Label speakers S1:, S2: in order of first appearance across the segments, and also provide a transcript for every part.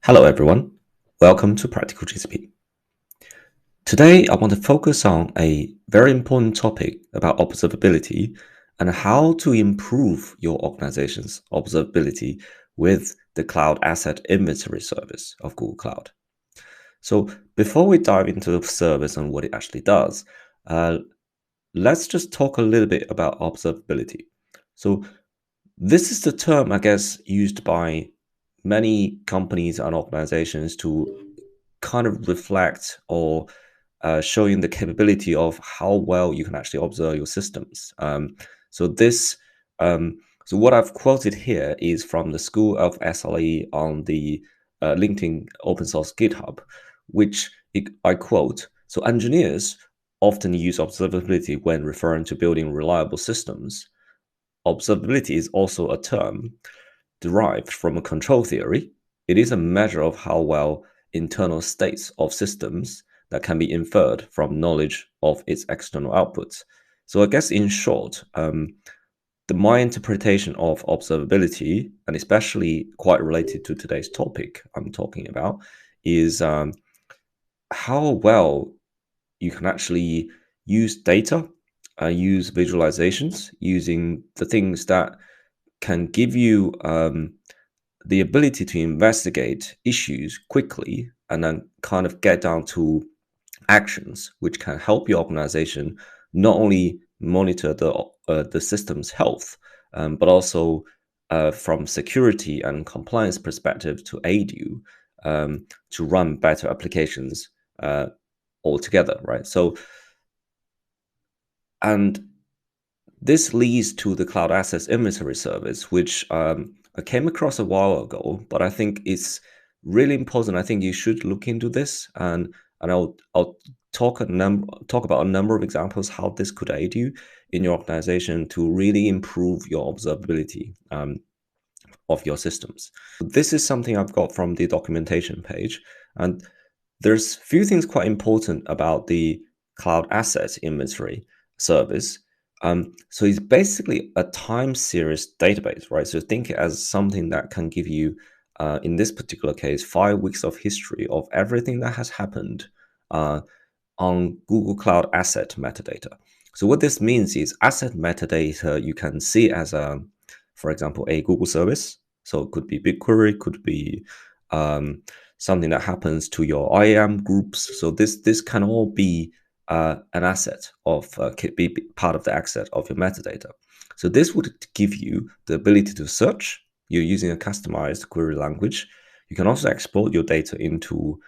S1: Hello everyone, welcome to Practical GCP. Today I want to focus on a very important topic about observability and how to improve your organization's observability with the Cloud Asset Inventory service of Google Cloud. So before we dive into the service and what it actually does, let's just talk a little bit about observability. So this is the term, I guess, used by many companies and organizations to kind of reflect or showing the capability of how well you can actually observe your systems. So this, so what I've quoted here is from the School of SLE on the LinkedIn open source GitHub, which I quote, "So engineers often use observability when referring to building reliable systems. Observability is also a term derived from a control theory. It is a measure of how well internal states of systems that can be inferred from knowledge of its external outputs." So I guess in short, my interpretation of observability, and especially quite related to today's topic I'm talking about, is how well you can actually use data, use visualizations, using the things that can give you the ability to investigate issues quickly and then kind of get down to actions which can help your organization not only monitor the system's health, but also from security and compliance perspective to aid you to run better applications altogether, right? So, and this leads to the Cloud Assets Inventory service, which I came across a while ago, but I think it's really important. I think you should look into this, and I'll talk about a number of examples how this could aid you in your organization to really improve your observability of your systems. This is something I've got from the documentation page, and there's a few things quite important about the Cloud Assets Inventory service. So it's basically a time series database, right? So think it as something that can give you, in this particular case, 5 weeks of history of everything that has happened on Google Cloud Asset metadata. So what this means is asset metadata you can see as for example, a Google service. So it could be BigQuery, could be something that happens to your IAM groups. So this can all be an asset of be part of the asset of your metadata. So this would give you the ability to search. You're using a customized query language. You can also export your data into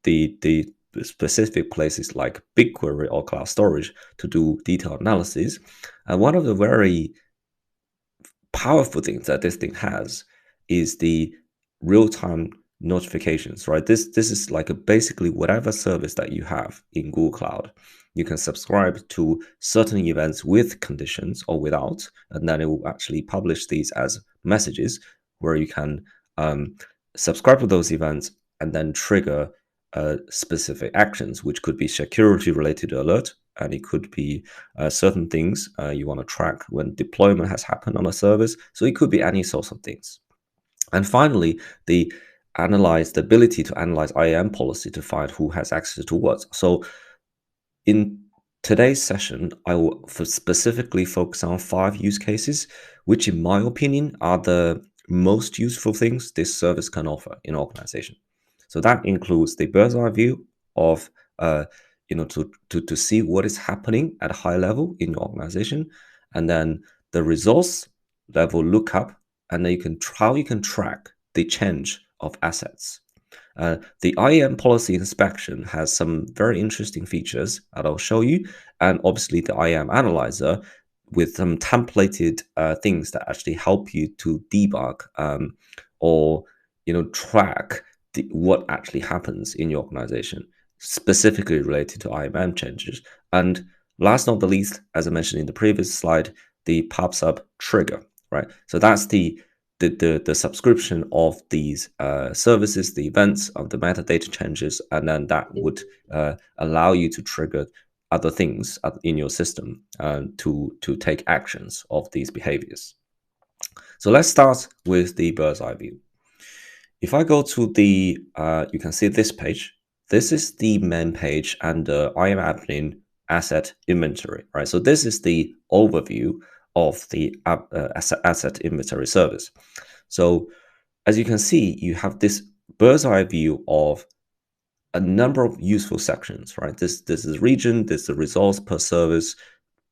S1: the specific places like BigQuery or cloud storage to do detailed analysis. And one of the very powerful things that this thing has is the real-time notifications, right? This is like basically whatever service that you have in Google Cloud, you can subscribe to certain events with conditions or without, and then it will actually publish these as messages where you can subscribe to those events and then trigger specific actions, which could be security related alert, and it could be certain things you want to track when deployment has happened on a service. So it could be any sorts of things. And finally, the ability to analyze IAM policy to find who has access to what. So in today's session, I will specifically focus on 5 use cases, which in my opinion are the most useful things this service can offer in organization. So that includes the bird's eye view of to see what is happening at a high level in your organization, and then the resource level lookup, and then how you can track the change of assets. The IAM policy inspection has some very interesting features that I'll show you, and obviously the IAM analyzer with some templated things that actually help you to debug or track what actually happens in your organization, specifically related to IAM changes. And last not the least, as I mentioned in the previous slide, the PubSub trigger, right? So that's the subscription of these services, the events of the metadata changes, and then that would allow you to trigger other things in your system to take actions of these behaviors. So let's start with the bird's eye view. If I go to the, you can see this page. This is the main page and I am admin asset inventory, right? So this is the overview of the asset inventory service. So as you can see, you have this bird's eye view of a number of useful sections, right? This is region, this is the results per service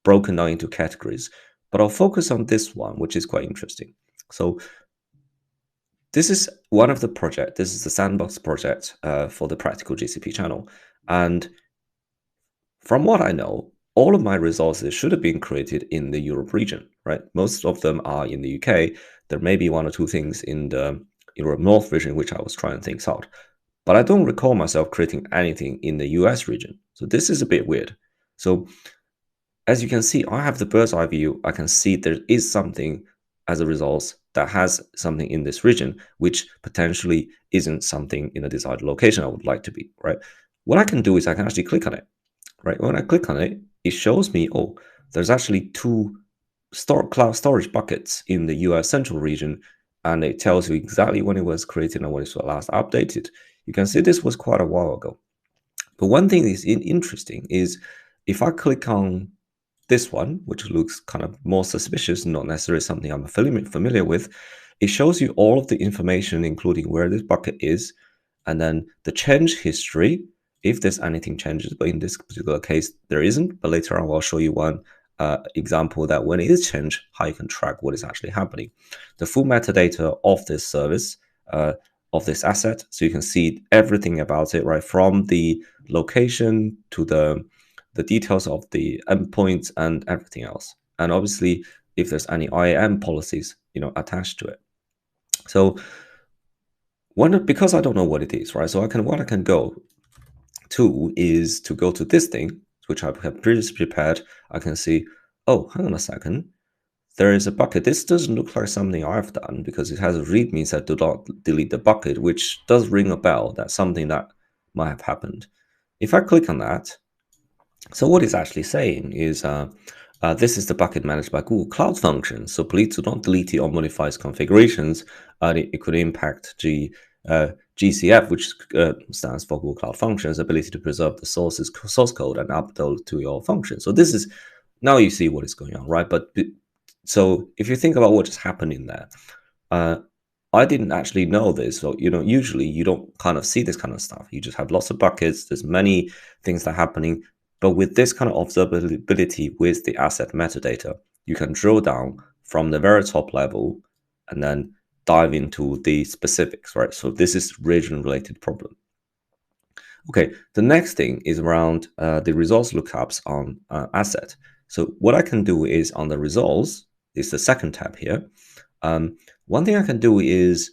S1: broken down into categories. But I'll focus on this one, which is quite interesting. So this is one of the project. This is the sandbox project for the practical GCP channel. And from what I know, all of my resources should have been created in the Europe region, right? Most of them are in the UK. There may be one or two things in the Europe North region, which I was trying things out. But I don't recall myself creating anything in the US region. So this is a bit weird. So as you can see, I have the bird's eye view. I can see there is something as a result that has something in this region, which potentially isn't something in a desired location I would like to be, right? What I can do is I can actually click on it, right? When I click on it, it shows me, oh, there's actually two cloud storage buckets in the US central region, and it tells you exactly when it was created and when it was last updated. You can see this was quite a while ago. But one thing is interesting is if I click on this one, which looks kind of more suspicious, not necessarily something I'm familiar with, it shows you all of the information, including where this bucket is, and then the change history, if there's anything changes. But in this particular case, there isn't. But later on, I'll show you one example that when it is changed, how you can track what is actually happening. The full metadata of this service, of this asset, so you can see everything about it, right, from the location to the details of the endpoints and everything else. And obviously, if there's any IAM policies, attached to it. So because I don't know what it is, right? So what I can go to is to go to this thing, which I have previously prepared. I can see, oh, hang on a second. There is a bucket. This doesn't look like something I've done because it has a readme that do not delete the bucket, which does ring a bell. That's something that might have happened. If I click on that, so what it's actually saying is this is the bucket managed by Google Cloud Functions. So please do not delete it or modify its configurations. It could impact GCF, which stands for Google Cloud Functions, ability to preserve the source code and upload to your function. So this is, now you see what is going on, right? But so if you think about what just happened in there, I didn't actually know this. So, usually you don't kind of see this kind of stuff. You just have lots of buckets. There's many things that are happening. But with this kind of observability with the asset metadata, you can drill down from the very top level and then dive into the specifics, right? So this is region-related problem. Okay, the next thing is around the results lookups on asset. So what I can do is on the results, is the second tab here. One thing I can do is,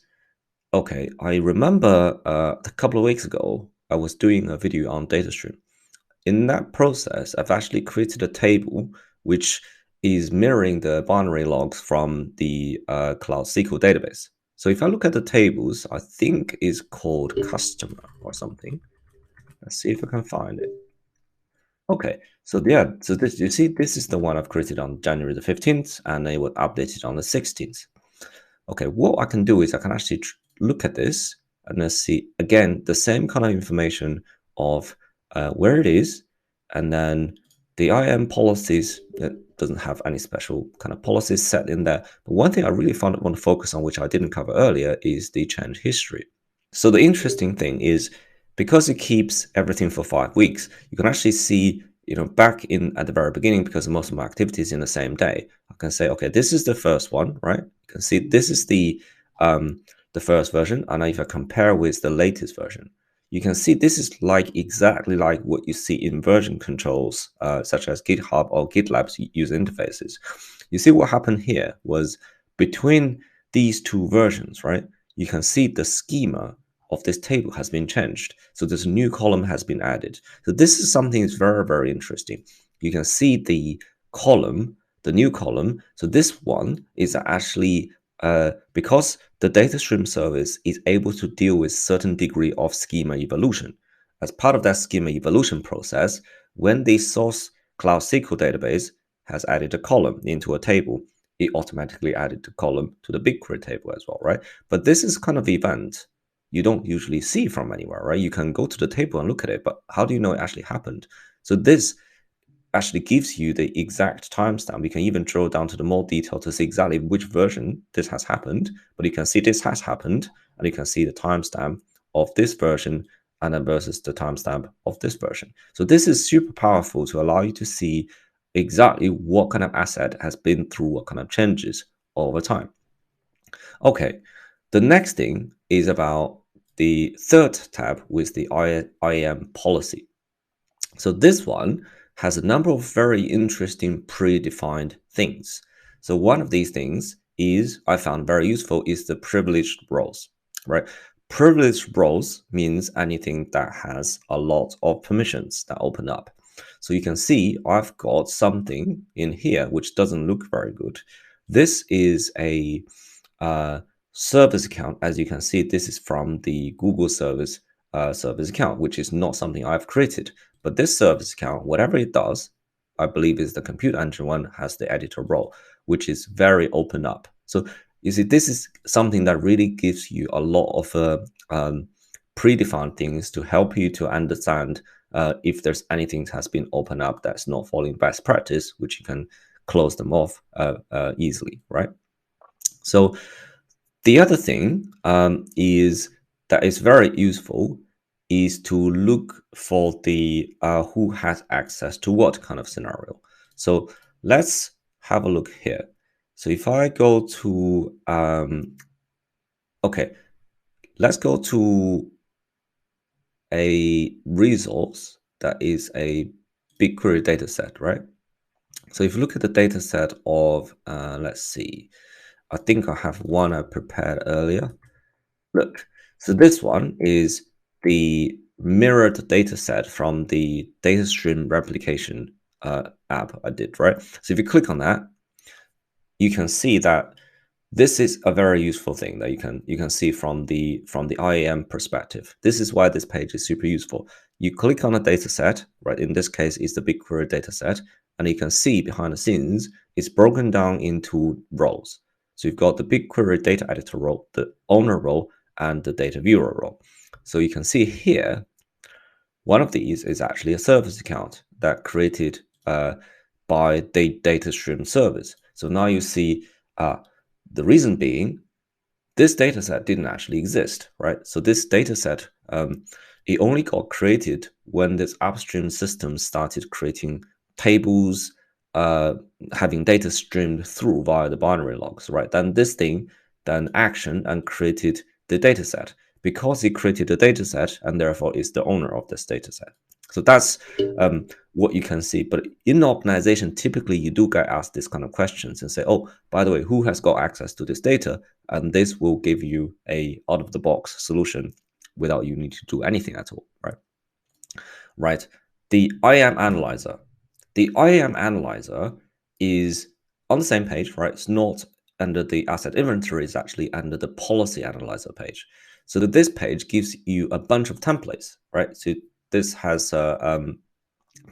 S1: okay, I remember a couple of weeks ago, I was doing a video on data stream. In that process, I've actually created a table which is mirroring the binary logs from the Cloud SQL database. So if I look at the tables, I think it's called customer or something. Let's see if I can find it. Okay, so yeah, so this, you see, this is the one I've created on January the 15th, and it was updated on the 16th. Okay, what I can do is I can actually look at this and let's see, again, the same kind of information of where it is, and then the IAM policies that doesn't have any special kind of policies set in there. But one thing I really want to focus on, which I didn't cover earlier, is the change history. So the interesting thing is, because it keeps everything for 5 weeks, you can actually see, back in at the very beginning, because most of my activities in the same day, I can say, okay, this is the first one, right? You can see this is the first version, and if I compare with the latest version, you can see this is exactly like what you see in version controls, such as GitHub or GitLab's user interfaces. You see what happened here was between these two versions, right? You can see the schema of this table has been changed. So this new column has been added. So this is something that's very, very interesting. You can see the column, the new column. So this one is actually because the data stream service is able to deal with certain degree of schema evolution. As part of that schema evolution process, when the source Cloud SQL database has added a column into a table, it automatically added the column to the BigQuery table as well, right? But this is kind of event you don't usually see from anywhere, right? You can go to the table and look at it, but how do you know it actually happened? So this actually gives you the exact timestamp. You can even drill down to the more detail to see exactly which version this has happened, but you can see this has happened, and you can see the timestamp of this version and then versus the timestamp of this version. So this is super powerful to allow you to see exactly what kind of asset has been through what kind of changes over time. Okay, the next thing is about the third tab with the IAM policy. So this one has a number of very interesting predefined things. So one of these things is I found very useful is the privileged roles, right? Privileged roles means anything that has a lot of permissions that open up. So you can see I've got something in here which doesn't look very good. This is a service account. As you can see, this is from the Google service account, which is not something I've created. But this service account, whatever it does, I believe is the compute engine one, has the editor role, which is very open up. So you see, this is something that really gives you a lot of predefined things to help you to understand if there's anything that has been opened up that's not following best practice, which you can close them off easily, right? So the other thing is that is very useful is to look for the who has access to what kind of scenario. So let's have a look here. So if I go to okay, let's go to a resource that is a BigQuery data set, right? So if you look at the data set of let's see, I think I have one I prepared earlier. Look, so this one is the mirrored data set from the data stream replication app I did, right? So if you click on that, you can see that this is a very useful thing that you can see from the IAM perspective. This is why this page is super useful. You click on a data set, right? In this case, it's the BigQuery data set, and you can see behind the scenes, it's broken down into roles. So you've got the BigQuery data editor role, the owner role, and the data viewer role. So you can see here, one of these is actually a service account that created by the data stream service. So now you see the reason being this data set didn't actually exist, right? So this data set, it only got created when this upstream system started creating tables, having data streamed through via the binary logs, right? Then this thing then action and created the data set because it created the data set and therefore is the owner of this data set. So that's what you can see. But in the organization, typically you do get asked this kind of questions and say, oh, by the way, who has got access to this data? And this will give you a out of the box solution without you need to do anything at all, right? Right. The IAM analyzer. The IAM analyzer is on the same page, right? It's not under the asset inventory, it's actually under the policy analyzer page. So that this page gives you a bunch of templates, right? So this has 10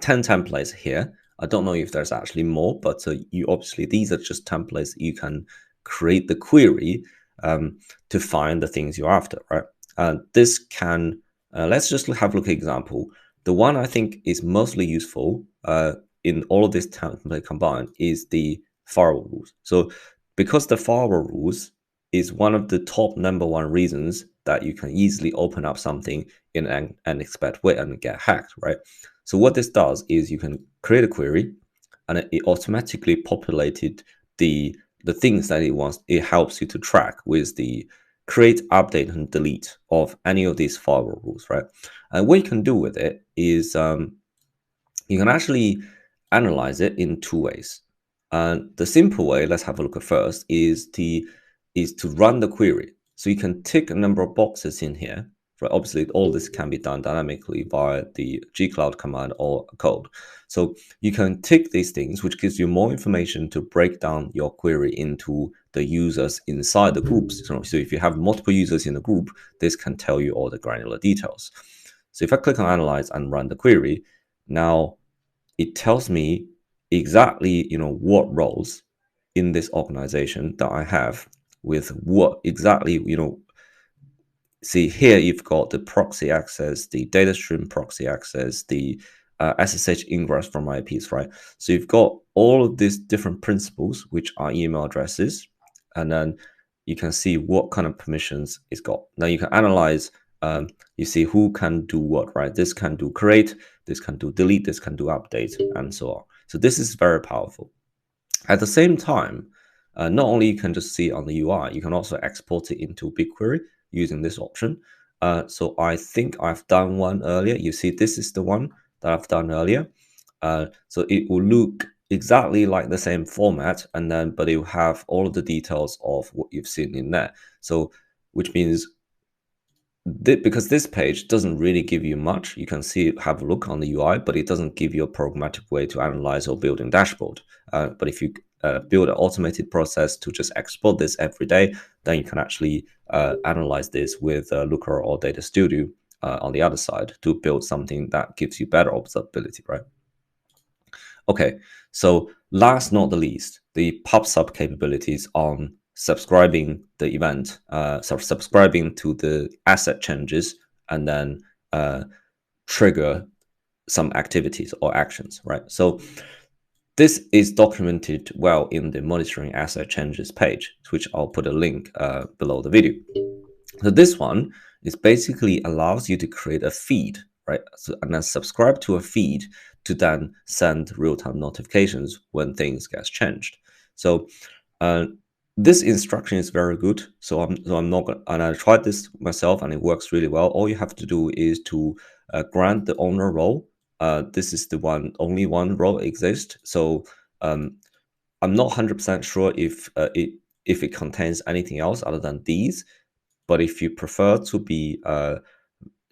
S1: templates here. I don't know if there's actually more, but you obviously, these are just templates you can create the query to find the things you're after, right? This can, let's just have a look at example. The one I think is mostly useful in all of this template combined is the firewall rules. So because the firewall rules is one of the top #1 reasons that you can easily open up something in an unexpected way and get hacked, right? So what this does is you can create a query and it automatically populated the things that it wants. It helps you to track with the create, update, and delete of any of these firewall rules, right? And what you can do with it is you can actually analyze it in two ways. And the simple way, let's have a look at first, is to run the query. So you can tick a number of boxes in here. Right? Obviously, all this can be done dynamically via the gcloud command or code. So you can tick these things, which gives you more information to break down your query into the users inside the groups. So if you have multiple users in the group, this can tell you all the granular details. So if I click on Analyze and run the query, now it tells me exactly, what roles in this organization that I have with what exactly, see here you've got the proxy access, the data stream proxy access, the SSH ingress from IPs, right? So you've got all of these different principles, which are email addresses, and then you can see what kind of permissions it's got. Now you can analyze, you see who can do what, right? This can do create, this can do delete, this can do update, and so on. So this is very powerful. At the same time, not only you can just see on the UI, you can also export it into BigQuery using this option. So I think I've done one earlier. You see, this is the one that I've done earlier. So it will look exactly like the same format, and then but it will have all of the details of what you've seen in there. So which means because this page doesn't really give you much, you can see, have a look on the UI, but it doesn't give you a programmatic way to analyze or build a dashboard. But if you build an automated process to just export this every day, then you can actually analyze this with Looker or Data Studio on the other side to build something that gives you better observability, right? Okay, so last not the least, the pub/sub capabilities on subscribing the event, subscribing to the asset changes, and then trigger some activities or actions, right? So this is documented well in the monitoring asset changes page, which I'll put a link below the video. So this one is basically allows you to create a feed, right? So, and then subscribe to a feed to then send real-time notifications when things get changed. So this instruction is very good. So I'm not gonna, and I tried this myself and it works really well. All you have to do is to grant the owner role. This is the only one role exists. So I'm not 100% sure if it contains anything else other than these. But if you prefer to be,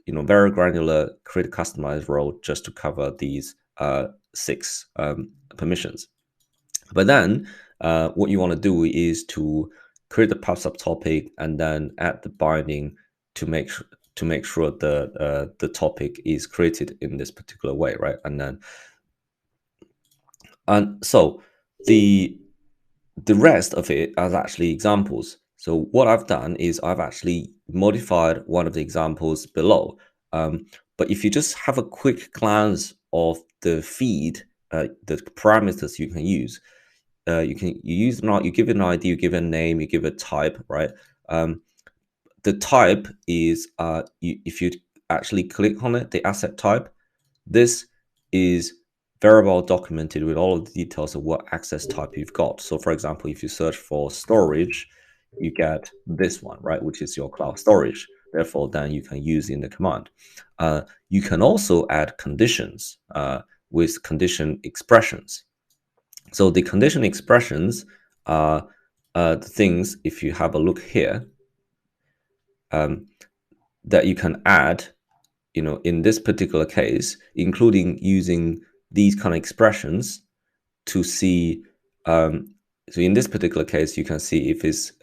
S1: very granular, create a customized role just to cover these 6 permissions. But then what you want to do is to create the pub/sub topic and then add the binding to make sure the topic is created in this particular way, right? And so the rest of it is actually examples. So what I've done is I've actually modified one of the examples below. But if you just have a quick glance of the feed, the parameters you can use, you give it an ID, you give it a name, you give it a type, right? The type is if you actually click on it, the asset type, this is very well documented with all of the details of what access type you've got. So for example, if you search for storage, you get this one, right, which is your cloud storage. Therefore, then you can use in the command. You can also add conditions with condition expressions. So the condition expressions are the things, if you have a look here, that you can add, in this particular case, including using these kind of expressions to see. So in this particular case, you can see if it's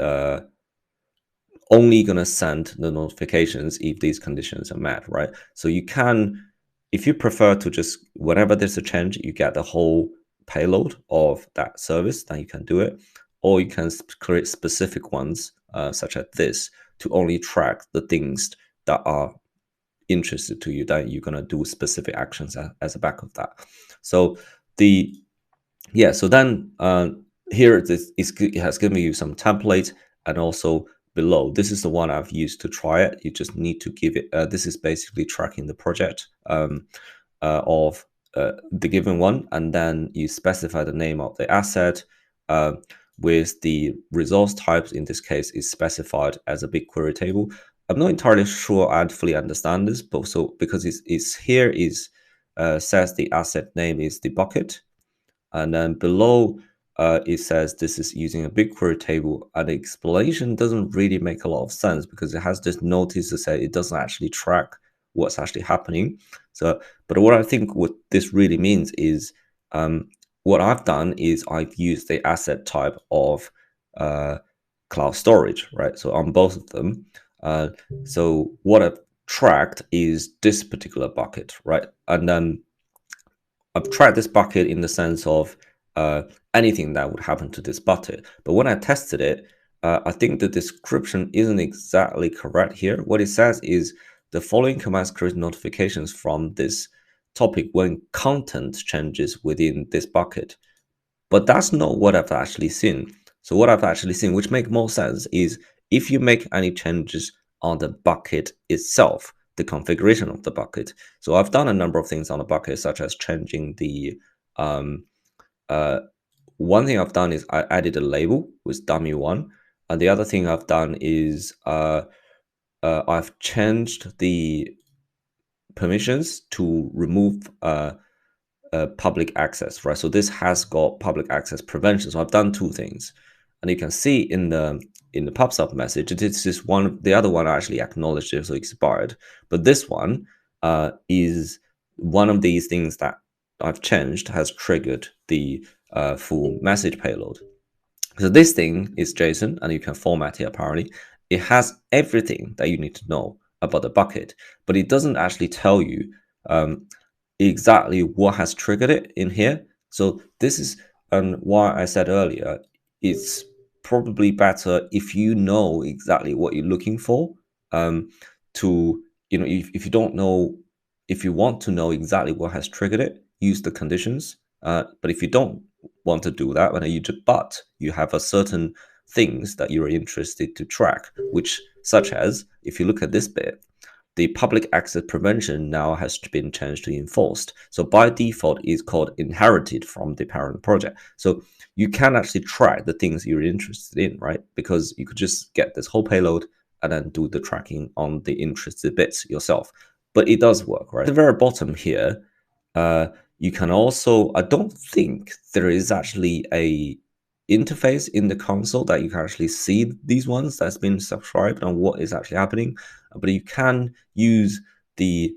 S1: only going to send the notifications if these conditions are met, right? So you can, if you prefer to just, whenever there's a change, you get the whole payload of that service, then you can do it. Or you can create specific ones, such as this, to only track the things that are interested to you, that you're going to do specific actions as a back of that. So so then here it has given you some template, and also below, this is the one I've used to try it. You just need to give it, this is basically tracking the project of the given one, and then you specify the name of the asset with the resource types. In this case, is specified as a BigQuery table. I'm not entirely sure I'd fully understand this, but so because it's here is says the asset name is the bucket, and then below it says this is using a BigQuery table, and the explanation doesn't really make a lot of sense because it has this notice to say it doesn't actually track what's actually happening. So, but what I think what this really means is what I've done is I've used the asset type of cloud storage, right? So on both of them. So what I've tracked is this particular bucket, right? And then I've tracked this bucket in the sense of anything that would happen to this bucket. But when I tested it, I think the description isn't exactly correct here. What it says is the following commands create notifications from this topic when content changes within this bucket. But that's not what I've actually seen. So what I've actually seen, which make more sense, is if you make any changes on the bucket itself, the configuration of the bucket. So I've done a number of things on the bucket, such as changing the uh, one thing I've done is I added a label with dummy1, and the other thing I've done is I've changed the permissions to remove public access, right? So this has got public access prevention. So I've done two things, and you can see in the pub/sub message, this is one. The other one I actually acknowledged it, so expired, but this one is one of these things that I've changed has triggered the full message payload. So this thing is JSON, and you can format it apparently. It has everything that you need to know about the bucket, but it doesn't actually tell you um, exactly what has triggered it in here. So this is why I said earlier, it's probably better if you know exactly what you're looking for to, if you don't know, if you want to know exactly what has triggered it, use the conditions. But if you don't want to do that, but you have a certain things that you're interested to track, which such as if you look at this bit, the public access prevention now has been changed to enforced. So by default, it's called inherited from the parent project. So you can actually track the things you're interested in, right? Because you could just get this whole payload and then do the tracking on the interested bits yourself. But it does work, right? At the very bottom here, you can also, I don't think there is actually a interface in the console that you can actually see these ones that's been subscribed and what is actually happening, but you can use the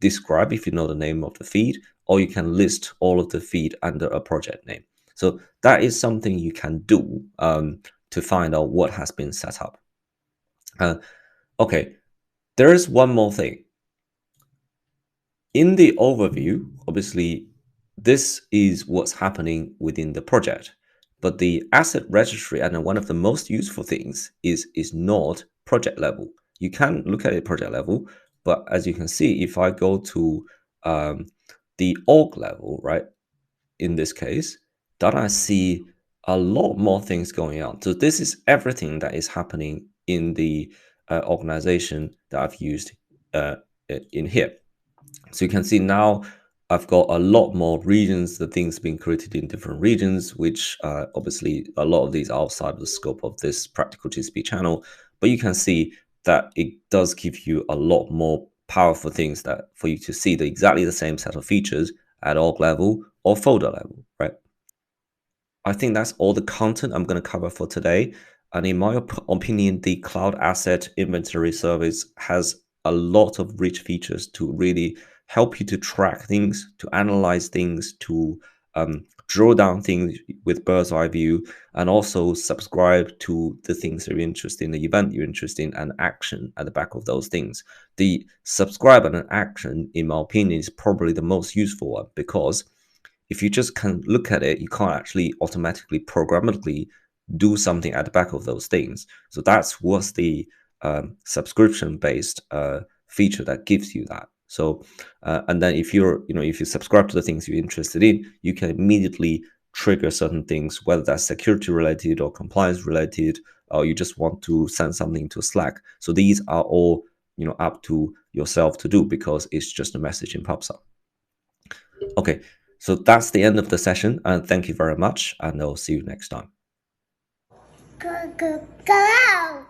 S1: describe if you know the name of the feed, or you can list all of the feed under a project name. So that is something you can do to find out what has been set up. Okay, there is one more thing. In the overview, obviously, this is what's happening within the project. But the asset registry, and one of the most useful things is not project level. You can look at it project level, but as you can see, if I go to the org level, right, in this case, then I see a lot more things going on. So this is everything that is happening in the organization that I've used in here. So you can see now I've got a lot more regions, the things being created in different regions, which obviously a lot of these are outside of the scope of this practical TCP channel. But you can see that it does give you a lot more powerful things that for you to see exactly the same set of features at org level or folder level, right? I think that's all the content I'm going to cover for today. And in my opinion, the Cloud Asset Inventory service has a lot of rich features to really help you to track things, to analyze things, to draw down things with bird's eye view, and also subscribe to the things that you're interested in, the event you're interested in, and action at the back of those things. The subscribe and action, in my opinion, is probably the most useful one, because if you just can look at it, you can't actually automatically programmatically do something at the back of those things. So that's what's the subscription-based feature that gives you that. So and then if you subscribe to the things you're interested in, you can immediately trigger certain things, whether that's security related or compliance related, or you just want to send something to Slack. So these are all up to yourself to do, because it's just a message in PubSub. Okay, so that's the end of the session, and thank you very much, and I'll see you next time. Go, go, go!